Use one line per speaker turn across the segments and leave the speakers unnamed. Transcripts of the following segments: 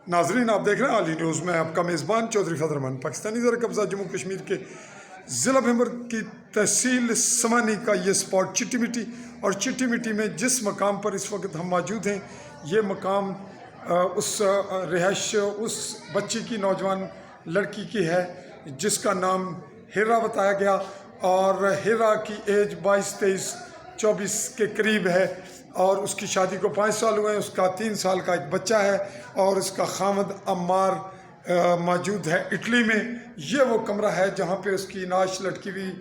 ناظرین آپ دیکھ رہے ہیں عالی نیوز میں آپ کا میزبان چودھری فضل الرحمان۔ پاکستانی زیر قبضہ جموں کشمیر کے ضلع بھنبر کی تحصیل سمانی کا یہ سپاٹ چٹی مٹی، اور چٹی مٹی میں جس مقام پر اس وقت ہم موجود ہیں یہ مقام اس رہائش اس بچی کی، نوجوان لڑکی کی ہے جس کا نام ہیرا بتایا گیا، اور ہیرا کی ایج 22، 23، 24 کے قریب ہے، اور اس کی شادی کو 5 سال ہوئے ہیں۔ اس کا 3 سال کا ایک بچہ ہے، اور اس کا خامد عمار موجود ہے اٹلی میں۔ یہ وہ کمرہ ہے جہاں پہ اس کی نعش لٹکی ہوئی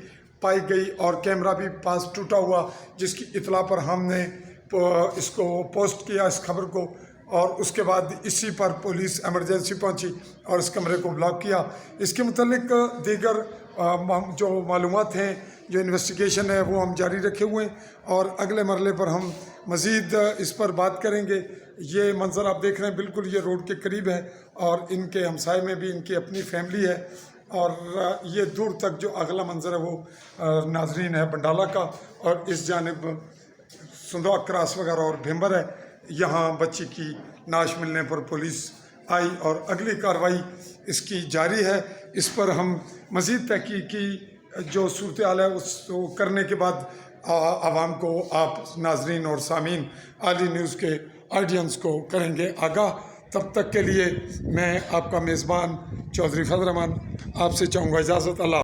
پائی گئی، اور کیمرہ بھی پاس ٹوٹا ہوا، جس کی اطلاع پر ہم نے اس کو پوسٹ کیا، اس خبر کو، اور اس کے بعد اسی پر پولیس ایمرجنسی پہنچی اور اس کمرے کو بلاک کیا۔ اس کے متعلق دیگر جو معلومات ہیں، جو انویسٹیگیشن ہے، وہ ہم جاری رکھے ہوئے ہیں، اور اگلے مرحلے پر ہم مزید اس پر بات کریں گے۔ یہ منظر آپ دیکھ رہے ہیں بالکل یہ روڈ کے قریب ہے، اور ان کے ہمسائے میں بھی ان کی اپنی فیملی ہے، اور یہ دور تک جو اگلا منظر ہے وہ ناظرین ہے بنڈالہ کا، اور اس جانب سندوا کراس وغیرہ اور بھنبر ہے۔ یہاں بچی کی نعش ملنے پر پولیس آئی، اور اگلی کارروائی اس کی جاری ہے۔ اس پر ہم مزید تحقیقی جو صورتحال ہے اس کو کرنے کے بعد عوام کو، آپ ناظرین اور سامعین عالی نیوز کے آڈینس کو کریں گے آگاہ۔ تب تک کے لیے میں آپ کا میزبان چودھری فضل الرحمان آپ سے چاہوں گا اجازت۔ اللہ